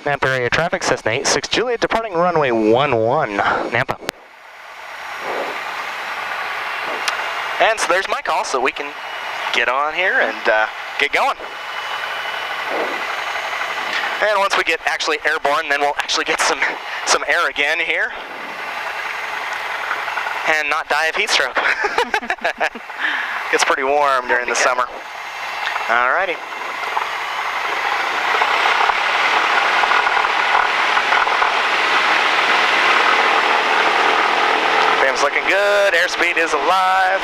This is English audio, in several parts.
Nampa area traffic, Cessna 86 Juliet, departing runway 11, Nampa. And so there's my call, so we can get on here and get going. And once we get actually airborne, then we'll actually get some air again here. And not die of heat stroke. Gets pretty warm during the summer. Alrighty. Fam's looking good, airspeed is alive.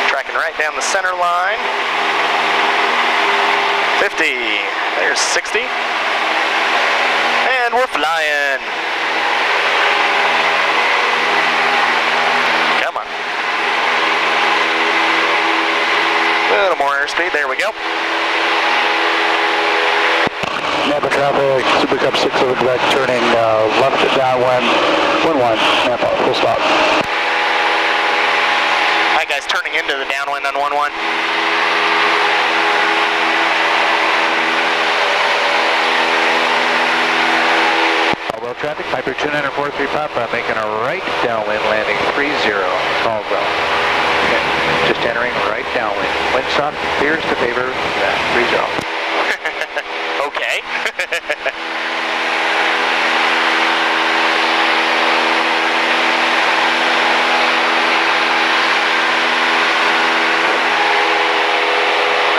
Tracking right down the center line. 50, there's 60. And we're flying. Come on. A little more airspeed, there we go. Nampa traffic, Super Cup 6 over Quebec, turning left downwind, 11, Nampa, full stop. Hi guys, turning into the downwind on 11. All traffic, Piper 2943 Papa, making a right downwind, landing 30, Caldwell. Okay. Just entering right downwind. Wind soft appears to favor that 30. Okay.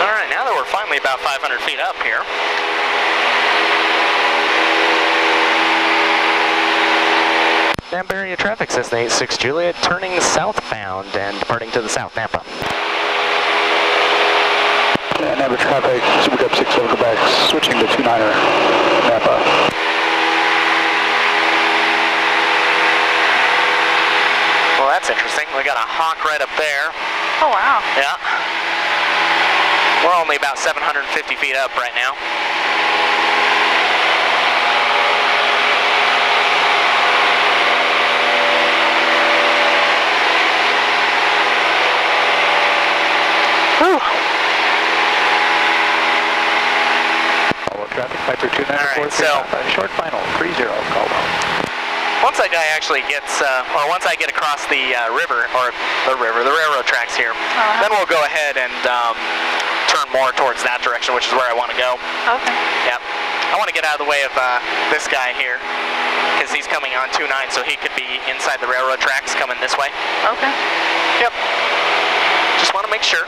All right, now that we're finally about 500 feet up here. Nampa area traffic, Cessna 86 Juliet, turning southbound and departing to the south, Nampa. Nampa traffic, Super Cup 6 over Quebec, switching to 29er, Nampa. Well, that's interesting. We got a hawk right up there. Oh, wow. Yeah. We're only about 750 feet up right now. Whew. All traffic, Piper 2943 All right, so short final, 30, Caldwell. once that guy actually gets, or once I get across the river, or the railroad tracks here, then we'll go ahead and turn more towards that direction, which is where I want to go. Okay. Yep. I want to get out of the way of this guy here, because he's coming on 29, so he could be inside the railroad tracks coming this way. Okay. Yep. Just want to make sure.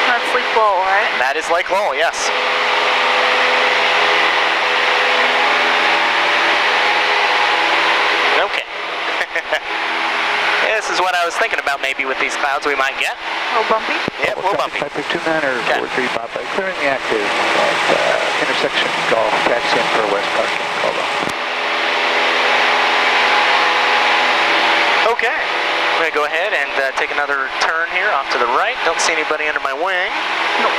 That's Lake Lowell, right? That is Lake Lowell, yes. Okay. This is what I was thinking about maybe with these clouds we might get. A little bumpy? Yep, a little bumpy. Piper 29er 43 Papa, clearing the active at intersection Golf, taxi in for West Parking, Caldwell. Okay. I'm going to go ahead and take another turn here off to the right. Don't see anybody under my wing. Nope.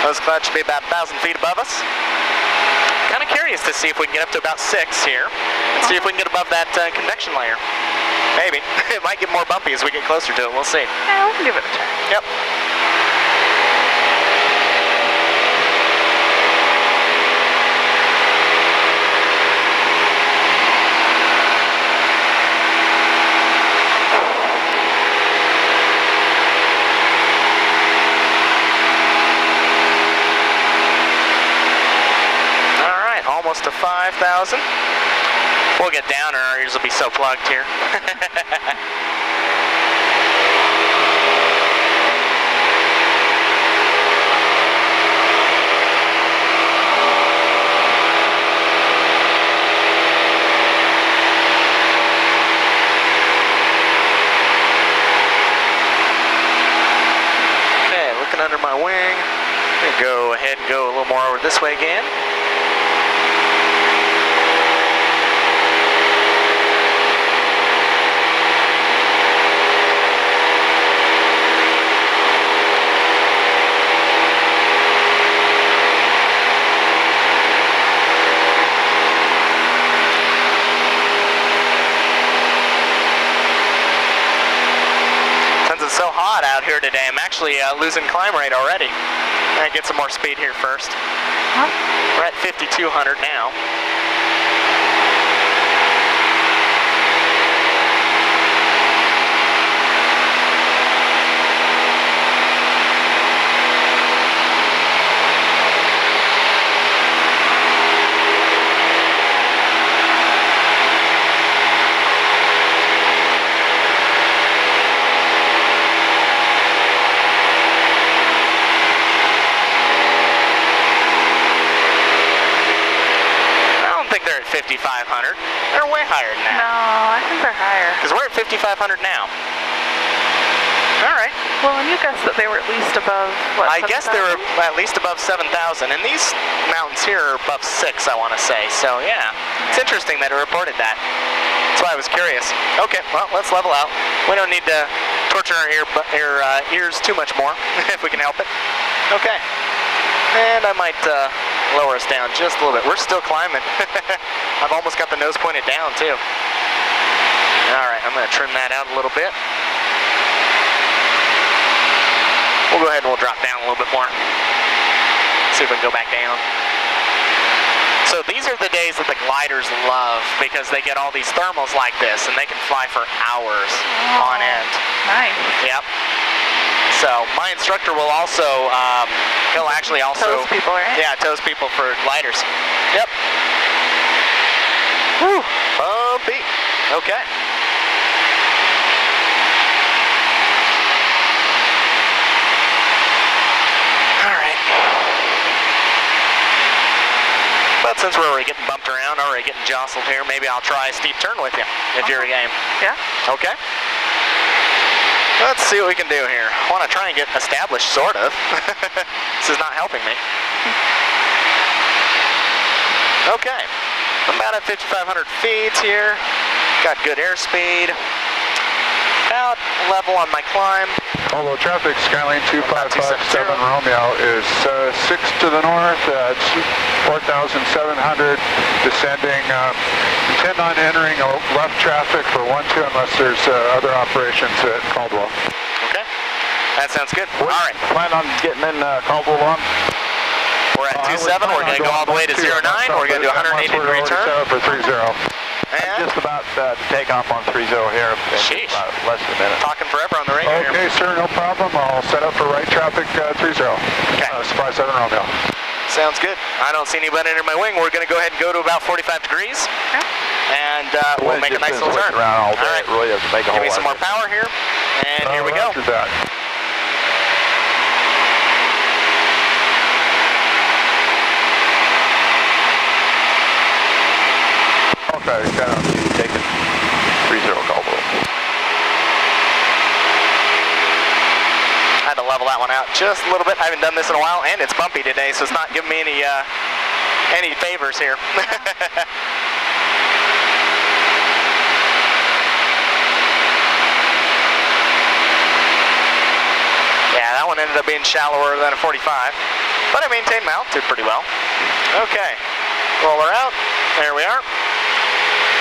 Those clouds should be about 1,000 feet above us. Kind of curious to see if we can get up to about 6 here, and see if we can get above that convection layer. Maybe. It might get more bumpy as we get closer to it. We'll see. Yeah, we can give it a try. Yep. almost to 5,000. We'll get down and our ears will be so plugged here. Under my wing. I'm gonna go ahead and go a little more over this way again. It's so hot out here today. I'm actually losing climb rate already. I'm gonna get some more speed here first. Huh? We're at 5,200 now. I think they're at 5,500. They're way higher than that. No, I think they're higher. Because we're at 5,500 now. All right. Well, and you guessed that they were at least above, what, I guess they were 7,000? at least above 7,000. And these mountains here are above 6, I want to say. So, yeah. It's interesting that it reported that. That's why I was curious. Okay, well, let's level out. We don't need to torture our ears too much more, if we can help it. Okay. And I might lower us down just a little bit. We're still climbing. I've almost got the nose pointed down too. All right, I'm going to trim that out a little bit. We'll go ahead and we'll drop down a little bit more. See if we can go back down. So these are the days that the gliders love because they get all these thermals like this and they can fly for hours on end. Nice. Yep. So my instructor will also, he'll actually also... Tows people, right? Yeah, tows people for gliders. Yep. Whew, bumpy. Okay. All right. But since we're already getting bumped around, already getting jostled here, maybe I'll try a steep turn with you, if you're game. Yeah. Okay. Let's see what we can do here. I want to try and get established, sort of. This is not helping me. Okay. I'm about at 5,500 feet here. Got good airspeed. About level on my climb. Although traffic, Skyline 2557 Romeo is 6 to the north, it's 4,700 descending. Intend on entering left traffic for 12 unless there's other operations at Caldwell. Okay, that sounds good. All right. Plan on getting in Caldwell on? We're at 27, we're going to go all the way to 09, we're going to do a 180 degree turn. For 30. And just about to take off on 30 here in less than a minute. Talking forever on the radio here. Okay, sir, no problem. I'll set up for right traffic 30. Okay. Surprise 7 Romeo. Sounds good. I don't see anybody under my wing. We're going to go ahead and go to about 45 degrees. Okay. And we'll make a nice little turn. All right. Really doesn't make a Give me some more power here. And here we go. That. Okay, taking 30 Caldwell. I had to level that one out just a little bit. I haven't done this in a while, and it's bumpy today, so it's not giving me any favors here. Yeah, that one ended up being shallower than a 45, but I maintained my altitude pretty well. Okay, roll her out. There we are.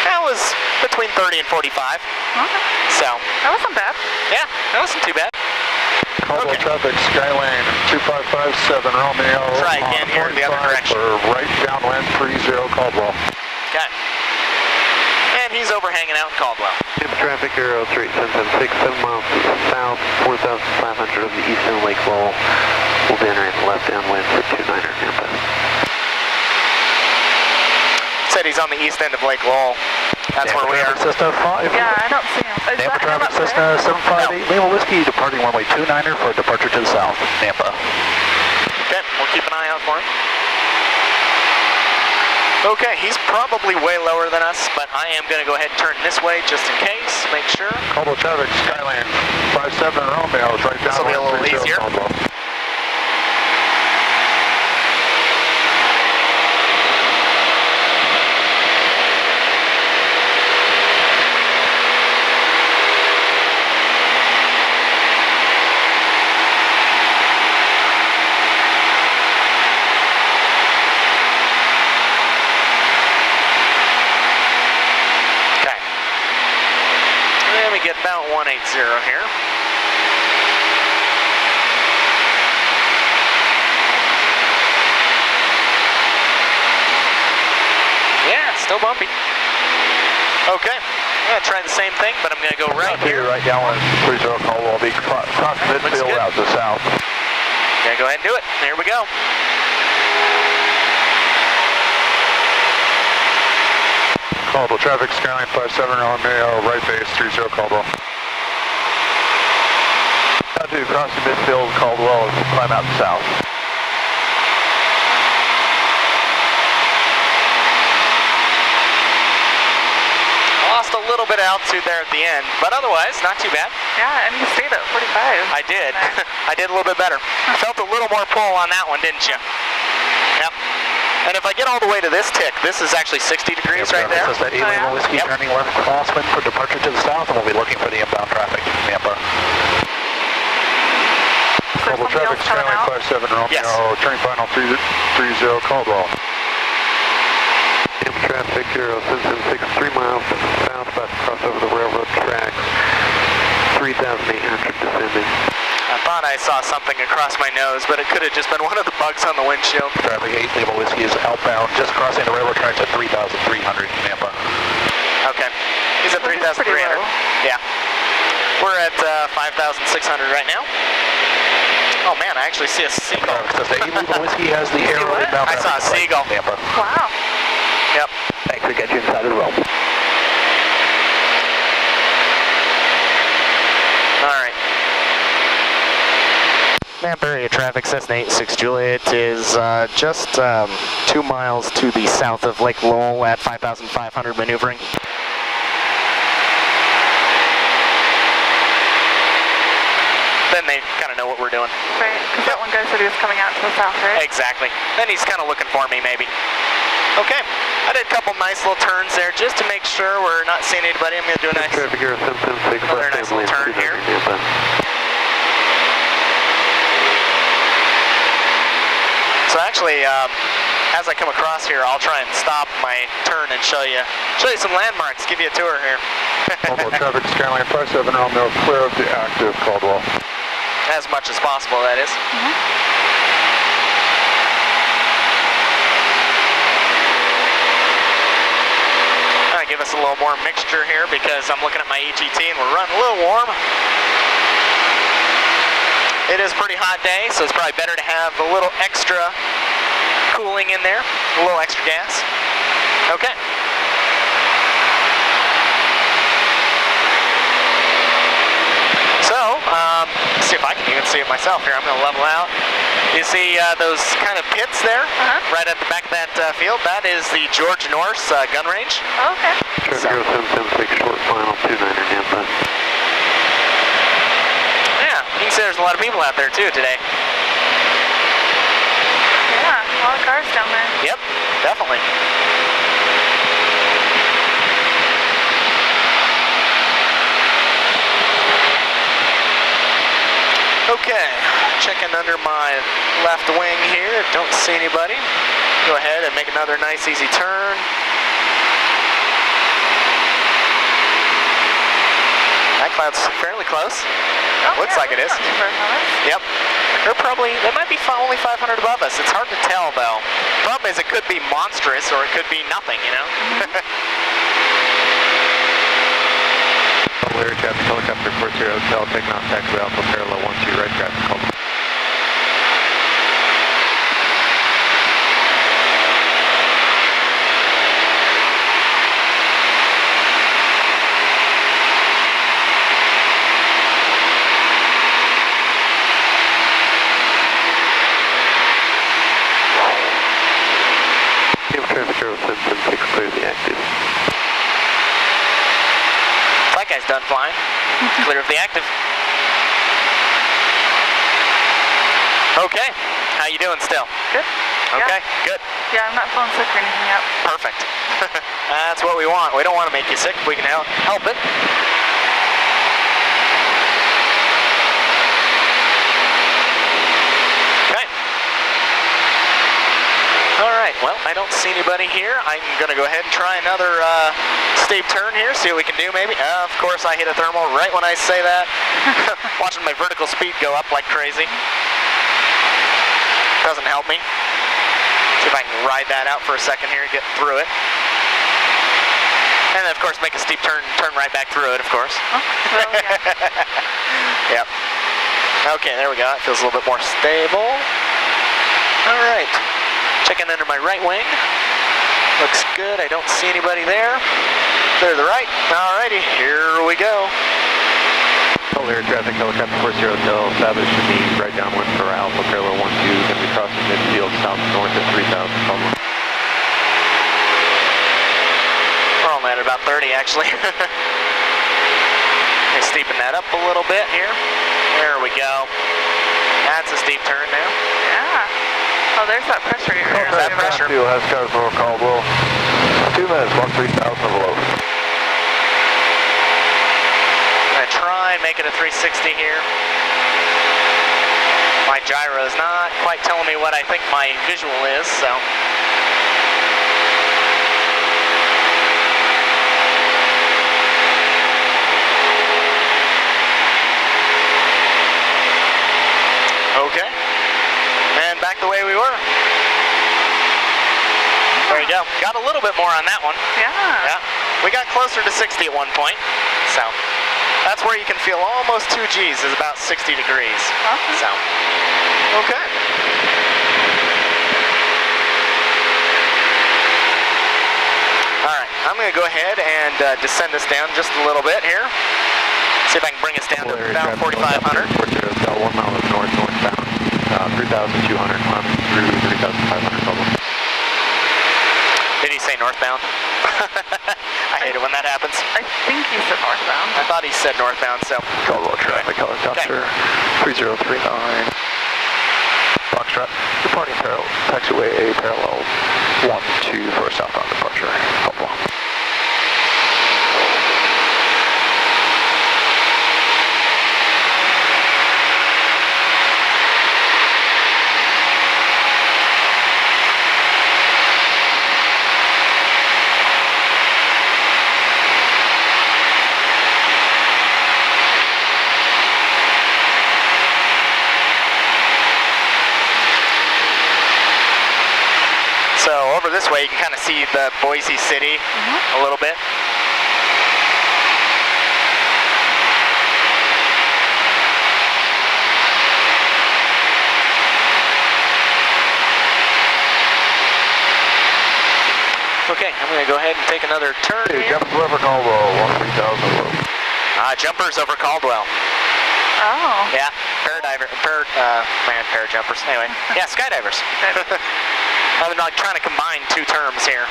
That was between 30 and 45. Okay. So. That wasn't bad. Yeah, that wasn't too bad. Caldwell traffic, Skyline 2557 Romeo. Try again here in the other direction. For right downwind 30 Caldwell. Okay. And he's overhanging out in Caldwell. Tip traffic Aero 3776, 7 miles to the south, 4,500 of the eastern lake wall. We'll be entering left downwind for 29er Tampa. said he's on the east end of Lake Lowell. That's where we are. Cessna 5. Yeah, I don't see him. Is Nampa that him traffic, up there? Cessna 758, Lima Whiskey, departing runway 29er for departure to the south, Nampa. Okay, we'll keep an eye out for him. Okay, he's probably way lower than us, but I am going to go ahead and turn this way just in case, make sure. Caldwell traffic, Skyline 57 Romeo is right down. This will be a little easier. Get about 180 here. Yeah, it's still bumpy. Okay, I'm gonna try the same thing, but I'm gonna go right here. Right down on 30 Caldwell. I'll be cross midfield out to south. Gonna go ahead and do it. Here we go. Caldwell traffic, Skyline 57 Romeo, right base 30 Caldwell. Now to crossing midfield, Caldwell, climb out south. Lost a little bit of altitude there at the end, but otherwise, not too bad. Yeah, and you stayed at 45. I did. I did a little bit better. Felt a little more pull on that one, didn't you? Yep. And if I get all the way to this tick, this is actually 60 degrees right there. That's that Lima Whiskey turning left crosswind for departure to the south, and we'll be looking for the inbound traffic, Nampa. Caldwell traffic, Skyline 57 Romeo, yes. turning final 30 Caldwell. Nampa traffic, 0776, 3 miles south, about to cross over the railroad tracks, 3,800 descending. I thought I saw something across my nose, but it could have just been one of the bugs on the windshield. Traffic 8 Lima Whiskey is outbound, just crossing the railroad tracks at 3,300, Nampa. Okay. He's at 3,300. Yeah. We're at 5,600 right now. Oh man, I actually see a seagull. Lima Whiskey has the air inbound. I saw a seagull. Nampa. Wow. Yep. Thanks for getting you inside of the room. All right. Nampa area traffic, Cessna 86 Juliet is just 2 miles to the south of Lake Lowell at 5,500 maneuvering. Then they kind of know what we're doing. Right, because that one guy said he was coming out to the south, right? Exactly. Then he's kind of looking for me, maybe. Okay. I did a couple nice little turns there just to make sure we're not seeing anybody. I'm going to do a nice, Traffic here, 776, another nice little turn here. So actually, as I come across here, I'll try and stop my turn and show you some landmarks, give you a tour here. Caldwell traffic, Skyline 57 Romeo, clear of the active Caldwell. As much as possible, that is. I'll give us a little more mixture here because I'm looking at my EGT and we're running a little warm. It is a pretty hot day, so it's probably better to have a little extra cooling in there, a little extra gas. Okay. So, let's see if I can even see it myself here. I'm going to level out. You see those kind of pits there, right at the back of that field? That is the George Norse gun range. Oh, okay. Traffic here, 776, short final, 29er Nampa. Yeah, you can see there's a lot of people out there too today. Yeah, a lot of cars down there. Yep, definitely. Okay, checking under my left wing here. Don't see anybody. Go ahead and make another nice easy turn. That cloud's fairly close. Oh, Looks like it is. not too far from us. Yep. They might be only 500 above us. It's hard to tell though. Problem is it could be monstrous or it could be nothing, you know? Larry traffic, helicopter 40 Hotel, taking off taxi Alpha parallel 12 right traffic call. 10-6, clear the active. That guy's done flying. Clear of the active. Okay. How you doing still? Good. Okay, Yeah. good. Yeah, I'm not feeling sick or anything yet. Perfect. That's what we want. We don't want to make you sick if we can help it. Okay. All right, well, I don't see anybody here. I'm going to go ahead and try another steep turn here, see what we can do maybe. Of course, I hit a thermal right when I say that. Watching my vertical speed go up like crazy. Doesn't help me. See if I can ride that out for a second here and get through it. And then, of course, make a steep turn right back through it, of course. Oh, well, yeah. Yep. Okay, there we go. It feels a little bit more stable. All right. Checking under my right wing. Looks good. I don't see anybody there. Clear to the right. All righty. Here we go. Air traffic, helicopter 40 Del, establish to me right downwind for Alpha parallel 12, going to be crossing midfield south north at 3,000. We're only at about 30 actually. I steepen that up a little bit here. There we go. That's a steep turn now. Yeah. Oh, there's that pressure you're There's that pressure. Fuel has cars over Caldwell. 2 minutes, walk 3,000 below. Try and make it a 360 here. My gyro is not quite telling me what I think my visual is, so. Okay. And back the way we were. There you go. Got a little bit more on that one. Yeah. Yeah. We got closer to 60 at one point, so. That's where you can feel almost 2 Gs is about 60 degrees. Awesome. So, okay. All right, I'm going to go ahead and descend this down just a little bit here. See if I can bring us down to about 4,500. 1 mile northbound, 3,200 climbing through 3,500 total. Did he say northbound? I hate it when that happens. I think he said northbound. I thought he said northbound, so. Caldwell traffic, helicopter 3039. Foxtrot, departing parallel, taxiway A parallel 12 for southbound departure. Caldwell. So over this way, you can kind of see the Boise City a little bit. Okay, I'm going to go ahead and take another turn Hey, here. jumpers over Caldwell, 13,000 low. Jumpers over Caldwell. Oh. Yeah, parajumpers. Anyway, yeah, skydivers. I'm like trying to combine 2 terms here.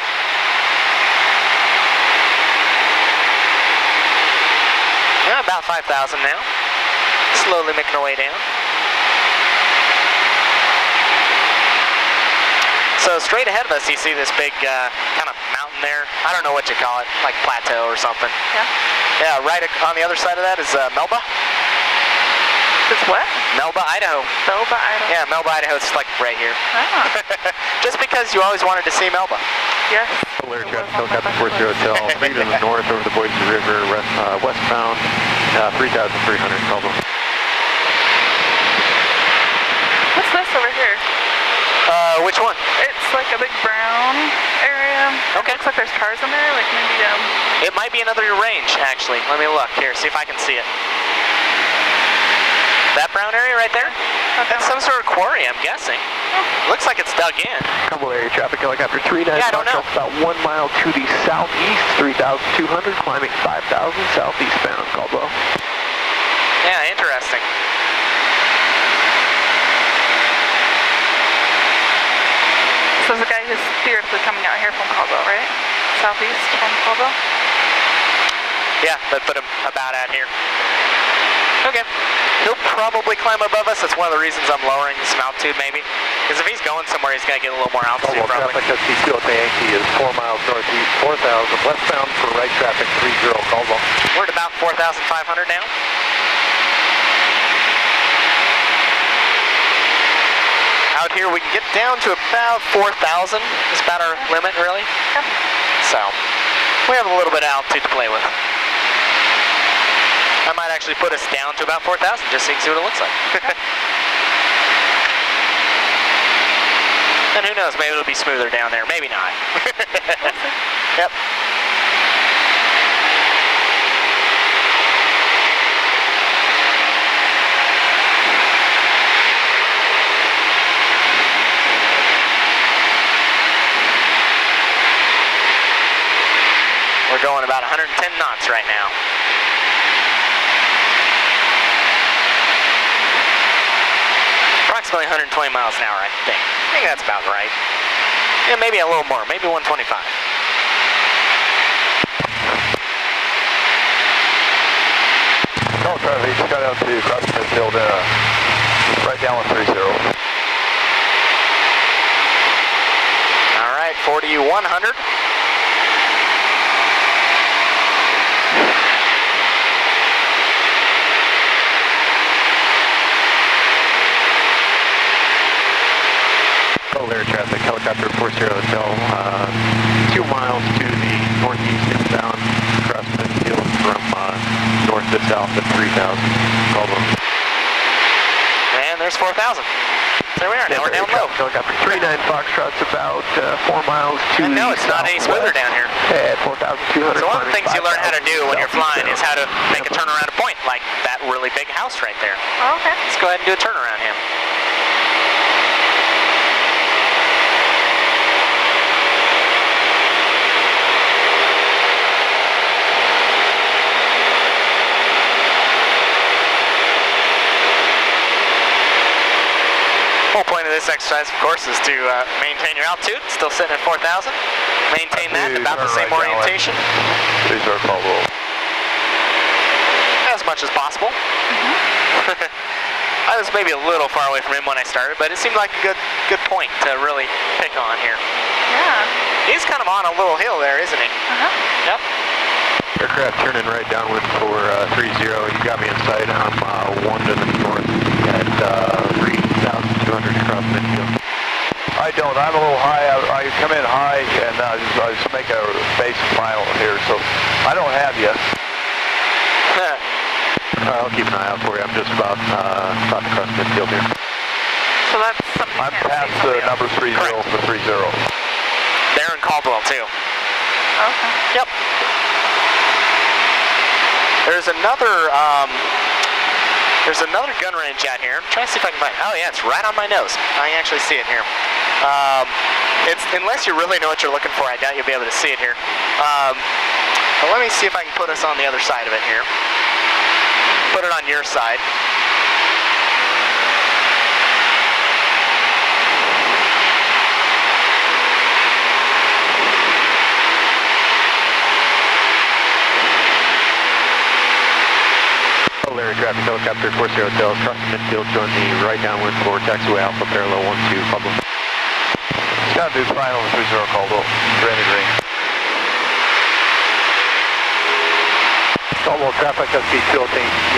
Yeah, about 5,000 now. Slowly making our way down. So straight ahead of us, you see this big kind of mountain there. I don't know what you call it, like plateau or something. Yeah. Yeah, right on the other side of that is Melba. It's what? Melba, Idaho. Melba, Idaho. Yeah, Melba, Idaho. It's like right here. Ah. Just because you always wanted to see Melba. Yes. Air traffic, helicopter 40 Del, 3 to the north over the Boise River, westbound, 3,300 Caldwell. What's this over here? Which one? It's like a big brown area. Okay. It looks like there's cars in there, like maybe, It might be another range, actually. Let me look here, see if I can see it. That brown area right there? That's some sort of quarry, I'm guessing. Looks like it's dug in. Caldwell area traffic, helicopter 39. Yeah, I don't know. About 1 mile to the southeast, 3,200, climbing 5,000 southeastbound, Caldwell. Yeah, interesting. So there's a guy who's theoretically coming out here from Caldwell, right? Southeast from Caldwell? Yeah, but put him about at here. Okay. He'll probably climb above us. That's one of the reasons I'm lowering some altitude, maybe. Because if he's going somewhere, he's going to get a little more altitude, Caldwell probably. traffic SC2 at the Yankee is 4 miles northeast, 4,000. Westbound for right traffic 30 Caldwell. We're at about 4,500 now. Out here, we can get down to about 4,000. Is about our limit, really. Yep. So, we have a little bit of altitude to play with. I might actually put us down to about 4,000, just so you can see what it looks like. And who knows, maybe it'll be smoother down there, maybe not. Yep. We're going about 110 knots right now. Approximately 120 miles an hour, I think. I think that's about right. Yeah, maybe a little more, maybe 125. No traffic, just got out to cross the field, right down with 30. All right, 40-100. Air traffic, helicopter 40 Hotel, 2 miles to the northeast inbound, across midfield from north to south at 3,000. Caldwell. And there's 4,000. There we are, now we're down low. Helicopter 39 Foxtrot's about 4 miles to And no, it's not any smoother down here. At 4,200. So one of the things you learn how to do when you're flying is how to make a turnaround point, like that really big house right there. Oh, okay. Let's go ahead and do a turnaround here. The whole point of this exercise, of course, is to maintain your altitude. Still sitting at 4,000. Maintain that, about the same orientation. These are Caldwell. As much as possible. I was maybe a little far away from him when I started, but it seemed like a good point to really pick on here. Yeah. He's kind of on a little hill there, isn't he? Yep. Aircraft turning right downwind for 30. You got me in sight. I'm 1 to the north at 3,200 across midfield. I don't. I'm a little high. I come in high and I just make a base final here, so I don't have you. I'll keep an eye out for you. I'm just about to cross midfield here. So that's something you I'm can't past see. the number 30 Correct. for 30. They're in Caldwell, too. Okay. Yep. There's another gun range out here. I'm trying to see if I can find. Oh yeah, it's right on my nose. I can actually see it here. It's unless you really know what you're looking for, I doubt you'll be able to see it here. But let me see if I can put us on the other side of it here. Put it on your side. Air traffic, helicopter 40 Hotel, cross the midfield, join the right downwind for taxiway Alpha parallel 12 Caldwell. Got to do final 30 Caldwell, ready to ring. Caldwell traffic, SC2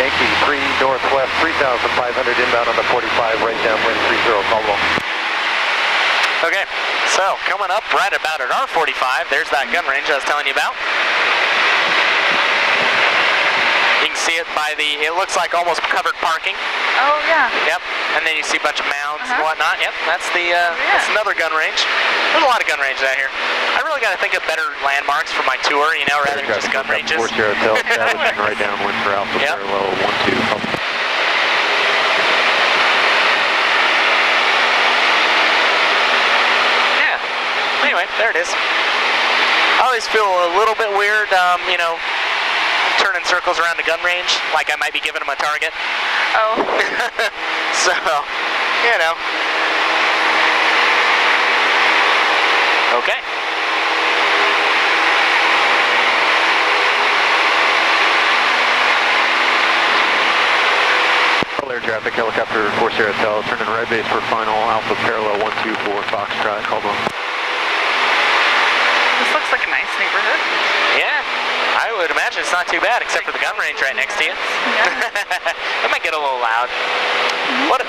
Yankee 3 northwest, 3,500 inbound on the 45, right downwind 30 Caldwell. Okay, so coming up right about at our 45, there's that gun range I was telling you about. You can see it by it looks like almost covered parking. Oh, yeah. Yep, and then you see a bunch of mounds and whatnot. Yep, that's that's another gun range. There's a lot of gun ranges out here. I really got to think of better landmarks for my tour, you know, rather than just gun ranges. 40 Hotel, establishing right downwind for Alpha parallel 12. Yeah. Anyway, there it is. I always feel a little bit weird, you know, turning circles around the gun range, like I might be giving them a target. Oh. So, you know. traffic, helicopter 40 Hotel, turn in right base for final, Alpha parallel 124 Foxtrot, Caldwell. This looks like a nice neighborhood. Yeah, I would imagine it's not too bad, except for the gun range right next to you. Yeah. It might get a little loud. What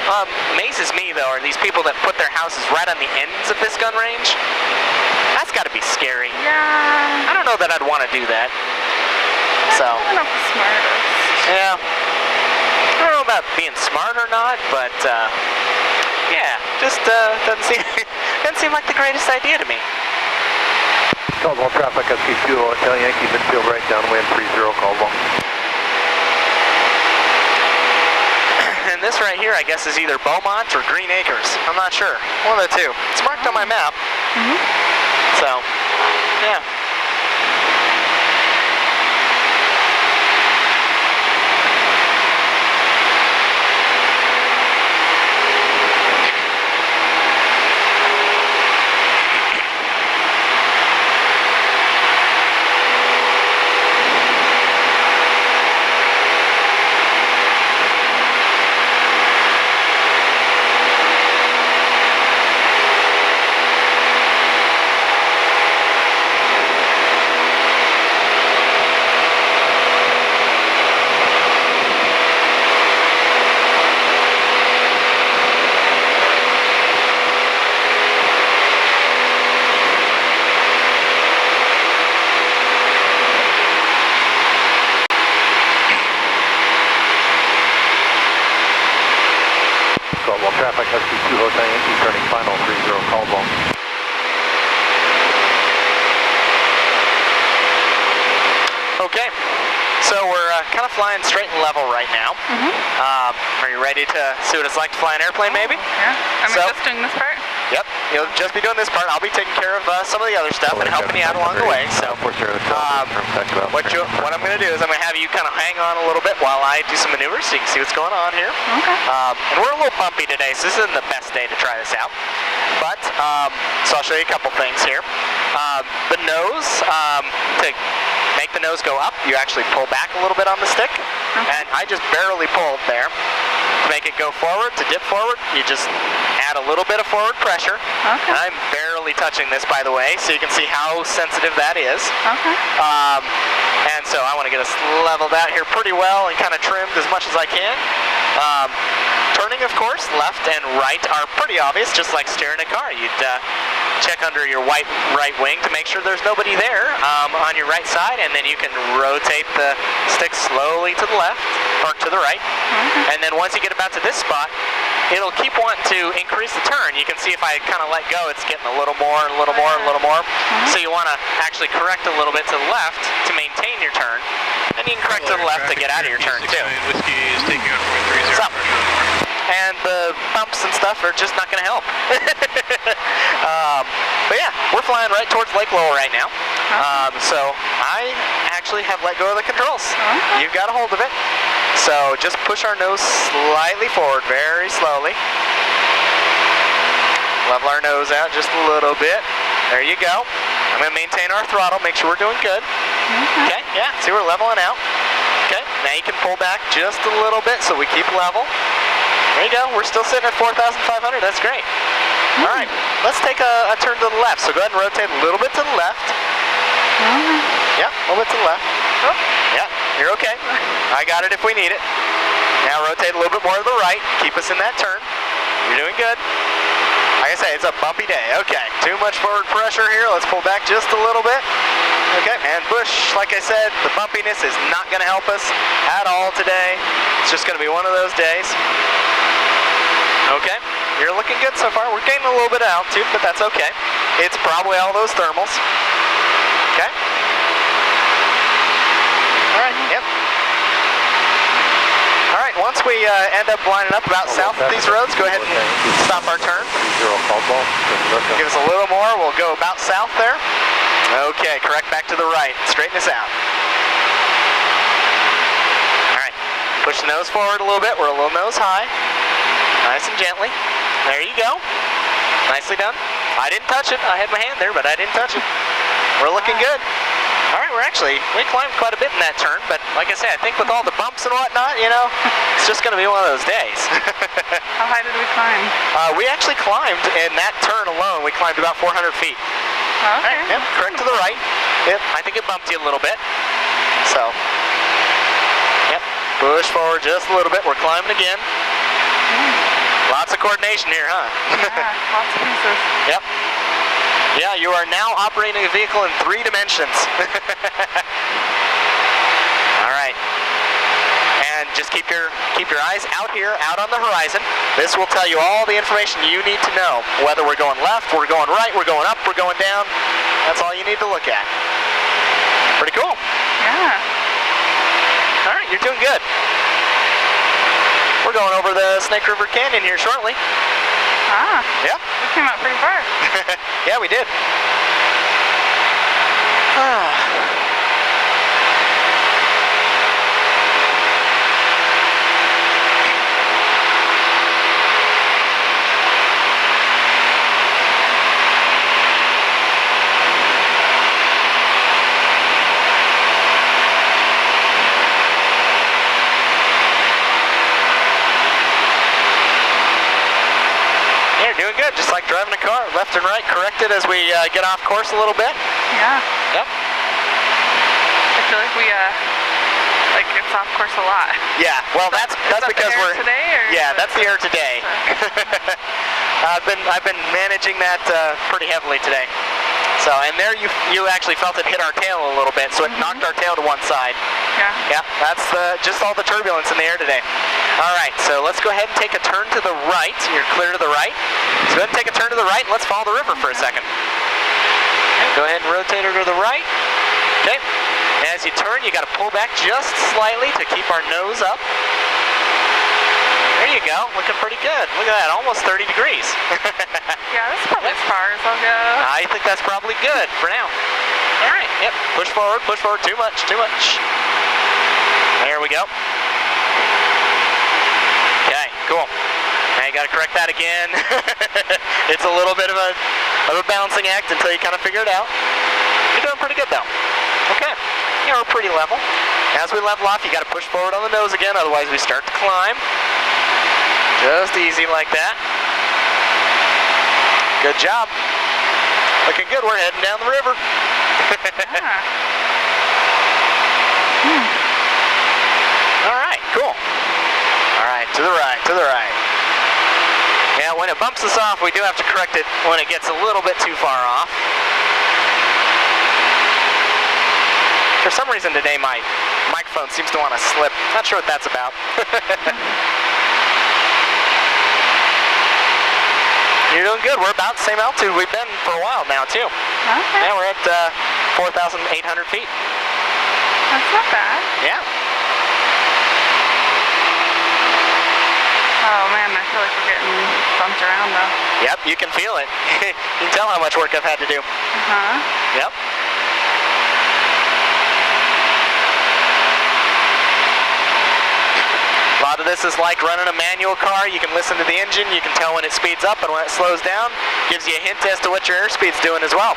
amazes me, though, are these people that put their houses right on the ends of this gun range. That's got to be scary. Yeah. I don't know that I'd want to do that. So, I'm not the smartest. yeah. I don't know about being smart or not, but yeah, just doesn't seem like the greatest idea to me. Caldwell traffic, SQ2 Hotel Yankee, midfield right downwind 30, Caldwell. And this right here, I guess, is either Beaumont or Green Acres. I'm not sure. One of the two. It's marked on my map. So, yeah. Caldwell traffic, SQ2 Hotel Yankee, turning final 30, Caldwell. Okay, so we're kind of flying straight and level right now. Are you ready to see what it's like to fly an airplane, maybe? Yeah. Am I just doing this part? Yep, you'll just be doing this part. I'll be taking care of some of the other stuff and helping you out along the way. So, what I'm going to do is I'm going to have you kind of hang on a little bit while I do some maneuvers so you can see what's going on here. Okay. And we're a little bumpy today, so this isn't the best day to try this out. But, so I'll show you a couple things here. The nose, to make the nose go up, you actually pull back a little bit on the stick. And I just barely pulled there. To make it go forward, to dip forward, you just add a little bit of forward pressure. Okay. And I'm barely touching this, by the way, so you can see how sensitive that is. Okay. And so I want to get us leveled out here pretty well and kind of trimmed as much as I can. Turning, of course, left and right are pretty obvious, just like steering a car. You'd check under your right wing to make sure there's nobody there on your right side, and then you can rotate the stick slowly to the left or to the right. And then once you get about to this spot, it'll keep wanting to increase the turn. You can see if I kind of let go, it's getting a little more, a little more, a little more. So you want to actually correct a little bit to the left to maintain your turn, and you can correct to the left to get out of your turn too. Whiskey is taking on 430. So, and the bumps and stuff are just not going to help. But yeah, we're flying right towards Lake Lowell right now. So I actually have let go of the controls. You've got a hold of it. So just push our nose slightly forward, very slowly. Level our nose out just a little bit. There you go. I'm going to maintain our throttle, make sure we're doing good. Okay, yeah, see we're leveling out. Okay, now you can pull back just a little bit so we keep level. There you go, we're still sitting at 4,500, that's great. All right, let's take a turn to the left. So go ahead and rotate a little bit to the left. Yeah, a little bit to the left. Oh, yeah, you're okay. I got it if we need it. Now rotate a little bit more to the right, keep us in that turn. You're doing good. Like I say, it's a bumpy day. Okay, too much forward pressure here. Let's pull back just a little bit. Okay, and push. Like I said, the bumpiness is not going to help us at all today. It's just going to be one of those days. Okay, you're looking good so far. We're gaining a little bit of altitude, but that's okay. It's probably all those thermals. Okay. All right, yep. All right, once we end up lining up about south of these roads, go ahead and stop our turn. Give us a little more, we'll go about south there. Okay, correct back to the right, straighten us out. All right, push the nose forward a little bit, we're a little nose high. Nice and gently. There you go. Nicely done. I didn't touch it, I had my hand there, but I didn't touch it. We're looking good. All right, we climbed quite a bit in that turn, but like I said, I think with all the bumps and whatnot, you know, It's just going to be one of those days. How high did we climb? We actually climbed in that turn alone. We climbed about 400 feet. Oh, okay. Yep, correct to the right. Yep, I think it bumped you a little bit. So, yep, push forward just a little bit. We're climbing again. Lots of coordination here, huh? Yeah, lots of pieces. Yep. Yeah, you are now operating a vehicle in 3 dimensions. All right. And just keep your eyes out here, out on the horizon. This will tell you all the information you need to know. Whether we're going left, we're going right, we're going up, we're going down. That's all you need to look at. Pretty cool. Yeah. All right, you're doing good. We're going over the Snake River Canyon here shortly. Ah. Yeah. We came out pretty far. Yeah, we did. Doing good, just like driving a car, left and right, corrected as we get off course a little bit. Yeah. Yep. I feel like we like it's off course a lot. Yeah. Well, that's because the air we're today, or yeah, that's the air today. I've been managing that pretty heavily today. So, and there you actually felt it hit our tail a little bit, so it knocked our tail to one side. Yeah. Yeah, that's just all the turbulence in the air today. All right, so let's go ahead and take a turn to the right. You're clear to the right. So go ahead and take a turn to the right, and let's follow the river for a second. Okay, go ahead and rotate her to the right. Okay, as you turn, you got to pull back just slightly to keep our nose up. There you go, looking pretty good. Look at that, almost 30 degrees. Yeah, that's probably as far as I'll go. I think that's probably good for now. All right, yep, push forward, too much. There we go. Okay, cool. Now you got to correct that again. It's a little bit of a balancing act until you kind of figure it out. You're doing pretty good though. Okay, yeah, we're pretty level. As we level off, you got to push forward on the nose again, otherwise we start to climb. Just easy like that. Good job. Looking good, we're heading down the river. All right, cool. All right, to the right. Yeah, when it bumps us off, we do have to correct it when it gets a little bit too far off. For some reason today, my microphone seems to want to slip. Not sure what that's about. You're doing good. We're about the same altitude we've been for a while now, too. Okay. Yeah, we're at 4,800 feet. That's not bad. Yeah. Oh man, I feel like we're getting bumped around though. Yep, you can feel it. You can tell how much work I've had to do. Uh-huh. Yep. A lot of this is like running a manual car. You can listen to the engine, you can tell when it speeds up and when it slows down. Gives you a hint as to what your airspeed's doing as well.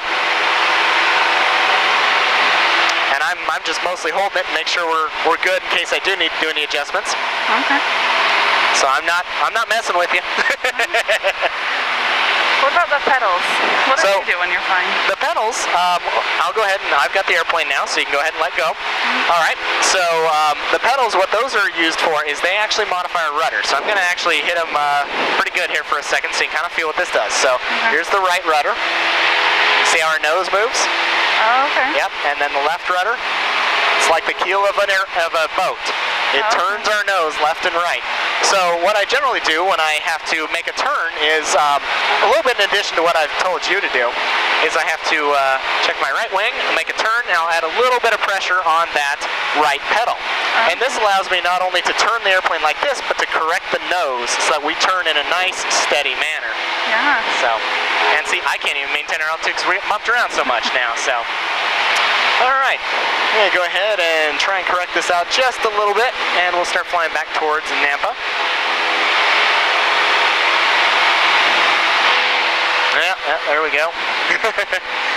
And I'm just mostly holding it and make sure we're good in case I do need to do any adjustments. Okay. So I'm not messing with you. What about the pedals? What do So, you do when you're flying? The pedals, I'll go ahead and I've got the airplane now, so you can go ahead and let go. All right, so the pedals, what those are used for is they actually modify our rudder. So I'm going to actually hit them pretty good here for a second so you can kind of feel what this does. So here's the right rudder. See how our nose moves? Oh, okay. Yep, and then the left rudder, it's like the keel of a boat. It turns our nose left and right. So what I generally do when I have to make a turn is, a little bit in addition to what I've told you to do, is I have to check my right wing, make a turn, and I'll add a little bit of pressure on that right pedal. And this allows me not only to turn the airplane like this, but to correct the nose so that we turn in a nice, steady manner. Yeah. So, and see, I can't even maintain our altitude because we get bumped around so much now, so. All right, I'm gonna go ahead and try and correct this out just a little bit, and we'll start flying back towards Nampa. Yeah, there we go.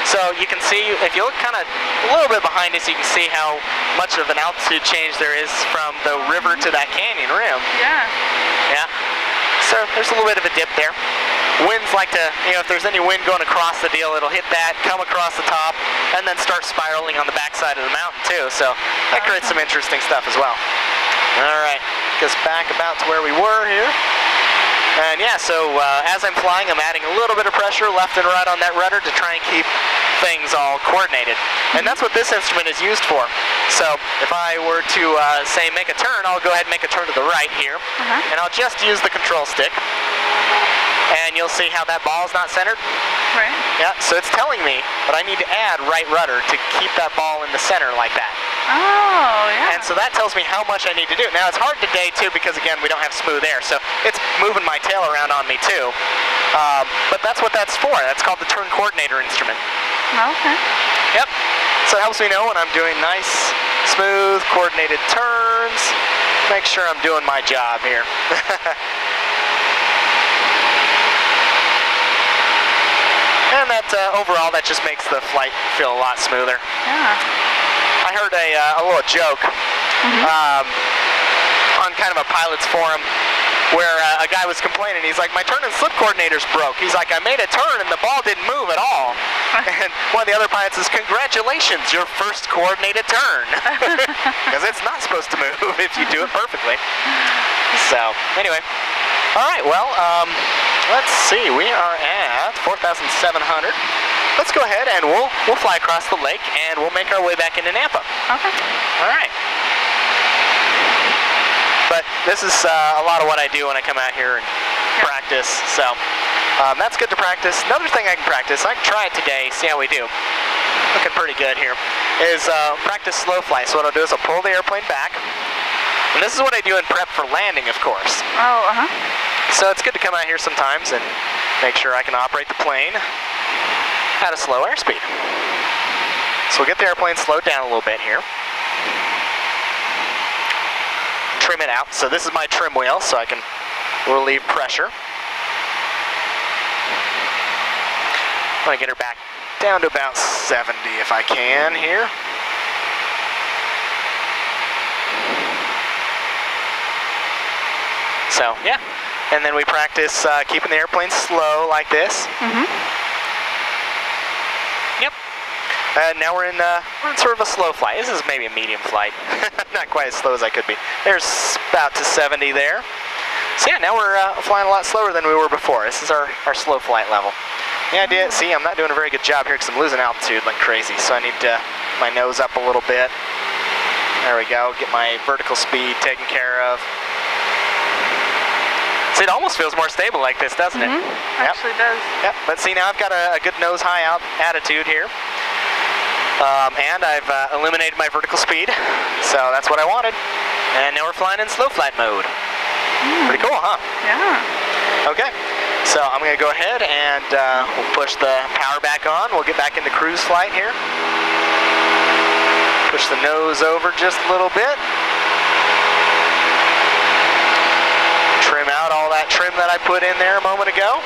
So you can see, if you look kind of a little bit behind us, you can see how much of an altitude change there is from the river to that canyon rim. Yeah. Yeah. So there's a little bit of a dip there. Winds like to, if there's any wind going across the deal, it'll hit that, come across the top, and then start spiraling on the backside of the mountain too. So that creates some interesting stuff as well. All right, get us back about to where we were here. And yeah, so as I'm flying, I'm adding a little bit of pressure left and right on that rudder to try and keep things all coordinated. And that's what this instrument is used for. So if I were to say make a turn, I'll go ahead and make a turn to the right here. And I'll just use the control stick. And you'll see how that ball is not centered. Right. Yeah, so it's telling me that I need to add right rudder to keep that ball in the center like that. Oh, yeah. And so that tells me how much I need to do. Now it's hard today too because again we don't have smooth air, so it's moving my tail around on me too. But that's what that's for. That's called the turn coordinator instrument. Okay. Yep. So it helps me know when I'm doing nice, smooth, coordinated turns. Make sure I'm doing my job here. And that overall, that just makes the flight feel a lot smoother. Yeah. I heard a little joke on kind of a pilot's forum where a guy was complaining. He's like, my turn and slip coordinator's broke. He's like, I made a turn and the ball didn't move at all. And one of the other pilots says, congratulations, your first coordinated turn. Because it's not supposed to move if you do it perfectly. So, anyway. All right, well, let's see. We are at 4,700. Let's go ahead and we'll fly across the lake and we'll make our way back into Nampa. Okay. All right. But this is a lot of what I do when I come out here and practice. So that's good to practice. Another thing I can practice, I can try it today, see how we do. Looking pretty good here. Is practice slow fly. So what I'll do is I'll pull the airplane back. And this is what I do in prep for landing, of course. Oh, So it's good to come out here sometimes and make sure I can operate the plane at a slow airspeed. So we'll get the airplane slowed down a little bit here. Trim it out. So this is my trim wheel, so I can relieve pressure. I'm going to get her back down to about 70 if I can here. So, yeah. And then we practice keeping the airplane slow like this. Yep. And now we're in sort of a slow flight. This is maybe a medium flight. Not quite as slow as I could be. There's about to 70 there. So yeah, now we're flying a lot slower than we were before. This is our slow flight level. Yeah, see, I'm not doing a very good job here because I'm losing altitude like crazy. So I need to my nose up a little bit. There we go. Get my vertical speed taken care of. So it almost feels more stable like this, doesn't it? Actually does. Yep. But see, now I've got a good nose high out attitude here. And I've eliminated my vertical speed. So that's what I wanted. And now we're flying in slow flight mode. Pretty cool, huh? Yeah. Okay. So I'm going to go ahead and we'll push the power back on. We'll get back into cruise flight here. Push the nose over just a little bit. Trim out all that trim that I put in there a moment ago.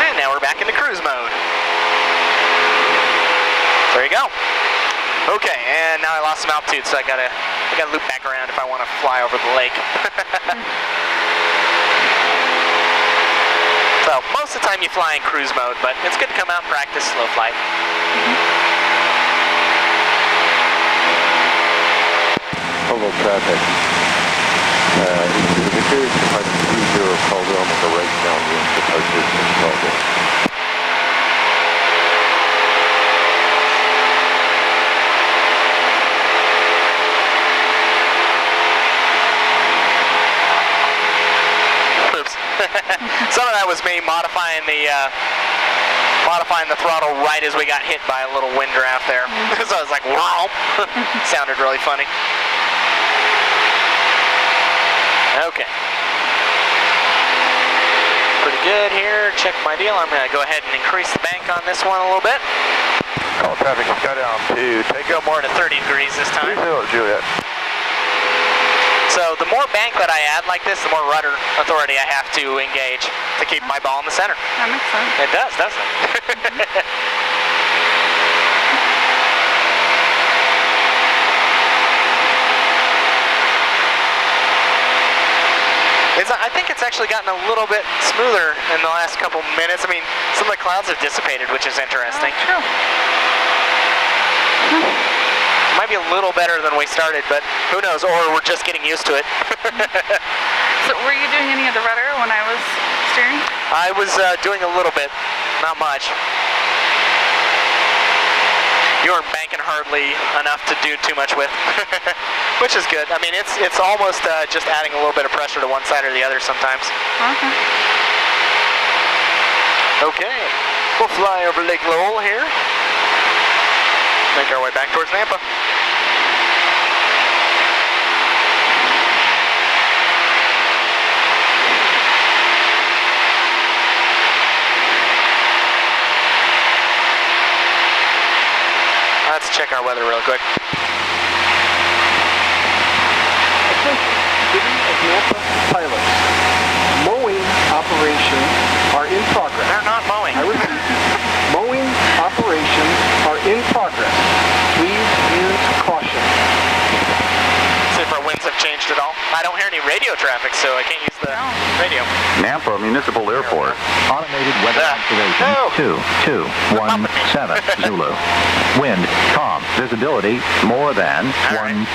And now we're back into cruise mode. There you go. Okay, and now I lost some altitude, so I gotta loop back around if I want to fly over the lake. So most of the time you fly in cruise mode, but it's good to come out and practice slow flight. Hello, traffic. Victory Department 30 Caldwell, make a right downwind departure from Caldwell. Oops. Some of that was me modifying the throttle right as we got hit by a little wind draft there. So I was like, wow. Sounded really funny. Okay. Pretty good here. Check my deal. I'm going to go ahead and increase the bank on this one a little bit. Call traffic skydown to take Go more to 30 degrees this time. 30 Juliet. So the more bank that I add like this, the more rudder authority I have to engage to keep my ball in the center. That makes sense. It does, doesn't it? I think it's actually gotten a little bit smoother in the last couple minutes. I mean, some of the clouds have dissipated, which is interesting. True. It might be a little better than we started, but who knows? Or we're just getting used to it. So were you doing any of the rudder when I was steering? I was doing a little bit, not much. You weren't banking hardly enough to do too much with, which is good. I mean, it's almost just adding a little bit of pressure to one side or the other sometimes. Okay. Okay, we'll fly over Lake Lowell here. Make our way back towards Nampa. Let's check our weather real quick. Attention, City of Nampa pilots. Mowing operations are in progress. They're not mowing. I repeat, mowing operations are in progress. Please use caution. See if our winds have changed at all. I don't hear any radio traffic, so I can't use the radio. Nampa Municipal Airport. Automated weather observation 2217 Zulu. Wind calm. Visibility more than 10.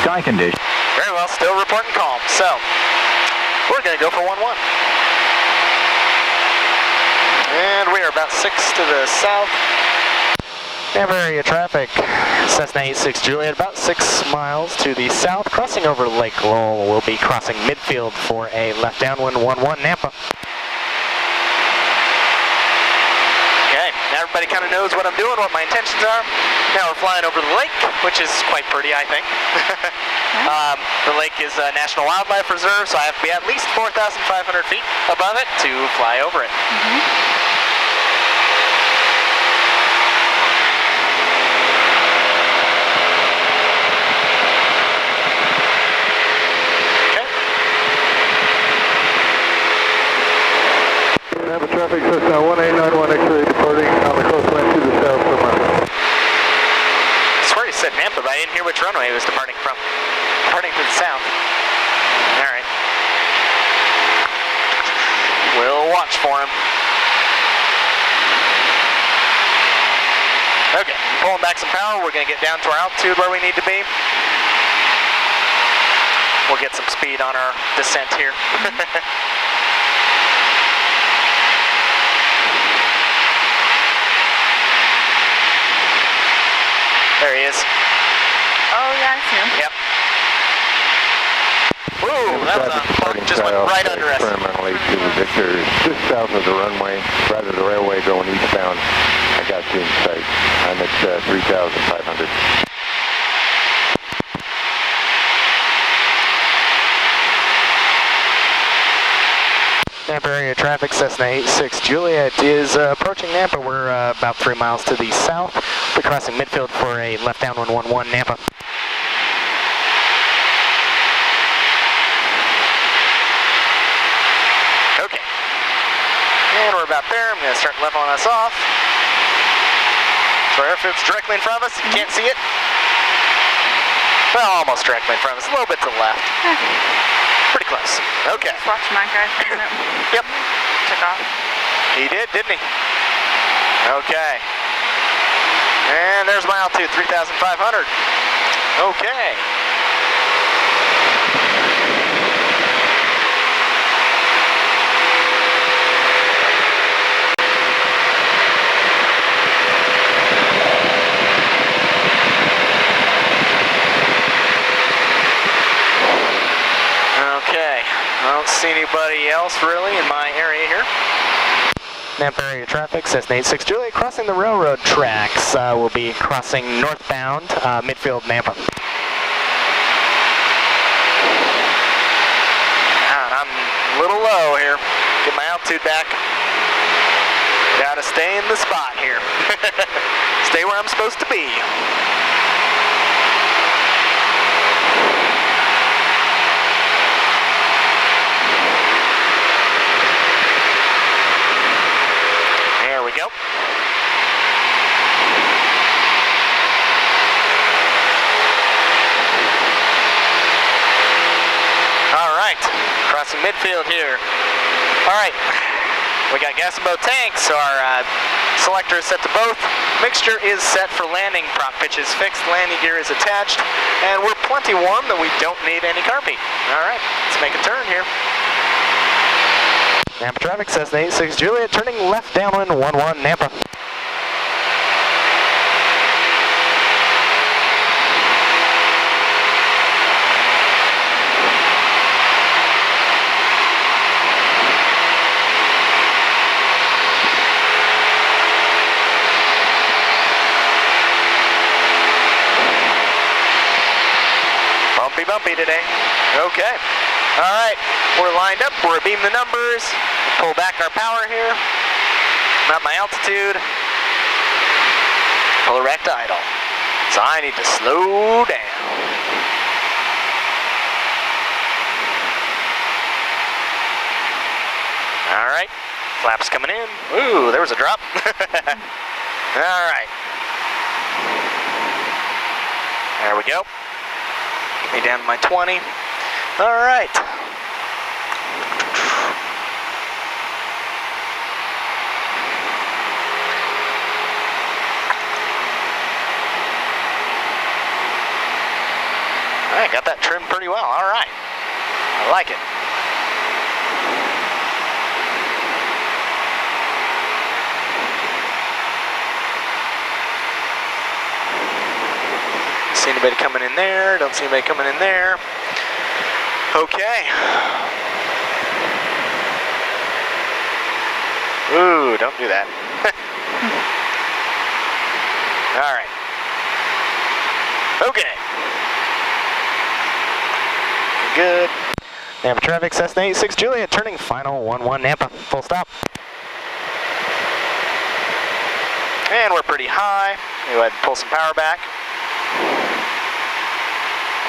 Sky condition. Very well, still reporting calm. So, we're going to go for 1-1. And we are about 6 to the south. Nampa area traffic, Cessna 86 Juliet, about 6 miles to the south, crossing over Lake Lowell. We'll be crossing midfield for a left downwind 1-1 Nampa. Okay, now everybody kind of knows what I'm doing, what my intentions are. Now we're flying over the lake, which is quite pretty, I think. The lake is a National Wildlife Reserve, so I have to be at least 4,500 feet above it to fly over it. Nampa traffic, Cessna 1891 X-ray departing on the coastline to the south from us. I swear he said Nampa, but I didn't hear which runway he was departing from. Departing to the south. All right. We'll watch for him. Okay, pulling back some power. We're going to get down to our altitude where we need to be. We'll get some speed on our descent here. There he is. Oh yeah, I see him. Yep. Whoa, that was a bump, just went right under us. Experimentally to Victor, just south of the runway, right of the railway going eastbound. I got you in sight. I'm at 3,500. Nampa area traffic, Cessna 86 Juliet is approaching Nampa. We're about 3 miles to the south. We're crossing midfield for a left downwind 1-1 Nampa. Okay. And we're about there. I'm going to start leveling us off. So our airfield's directly in front of us. You can't see it. Well, almost directly in front of us. A little bit to the left. Pretty close. Okay. Just watching that guy for a minute. Yep. Took off. He did, didn't he? Okay. And there's my altitude, 3,500. Okay. Okay. I don't see anybody else really in my area here. Nampa area traffic, Cessna 86 Juliet, crossing the railroad tracks. We'll be crossing northbound, midfield Nampa. And I'm a little low here. Get my altitude back. Gotta stay in the spot here. Stay where I'm supposed to be. right. We got gas in both tanks. Our selector is set to both. Mixture is set for landing. Prop pitch is fixed. Landing gear is attached. And we're plenty warm that we don't need any carby. All right, let's make a turn here. Nampa traffic says 86 Juliet, turning left downwind 11 Nampa. Bumpy today. Okay. All right. We're lined up. We're beam the numbers. Pull back our power here. Mount my altitude. Pull erect idle. So I need to slow down. All right. Flaps coming in. Ooh, there was a drop. All right. There we go. Get me down to my 20. All right. All right, got that trimmed pretty well. All right. I like it. See anybody coming in there? Don't see anybody coming in there. Okay. Ooh, don't do that. All right. Okay. Good. Nampa traffic, Cessna 86 Juliet, turning final 11 Nampa. Full stop. And we're pretty high. Go ahead and pull some power back.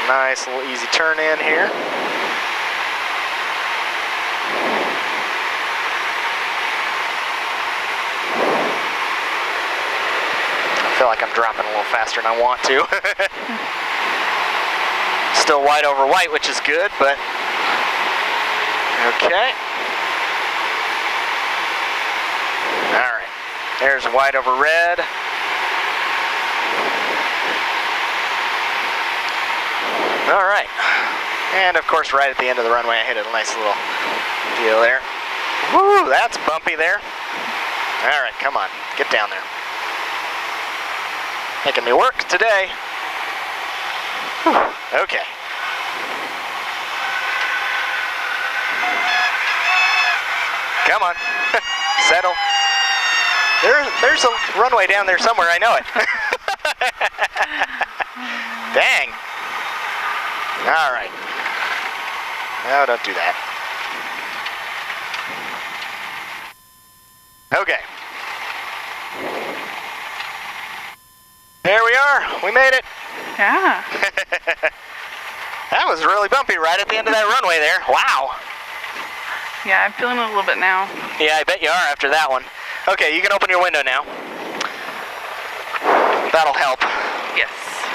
Nice little easy turn in here. I feel like I'm dropping a little faster than I want to. Still white over white, which is good, but okay. All right, there's white over red. All right, and of course right at the end of the runway I hit a nice little deal there. Woo, that's bumpy there. All right, come on, get down there. Making me work today. Whew, okay. Come on, settle. There's a runway down there somewhere, I know it. Dang. All right. No, don't do that. Okay. There we are. We made it. Yeah. That was really bumpy right at the end of that runway there. Wow. Yeah, I'm feeling it a little bit now. Yeah, I bet you are after that one. Okay, you can open your window now. That'll help. Yes.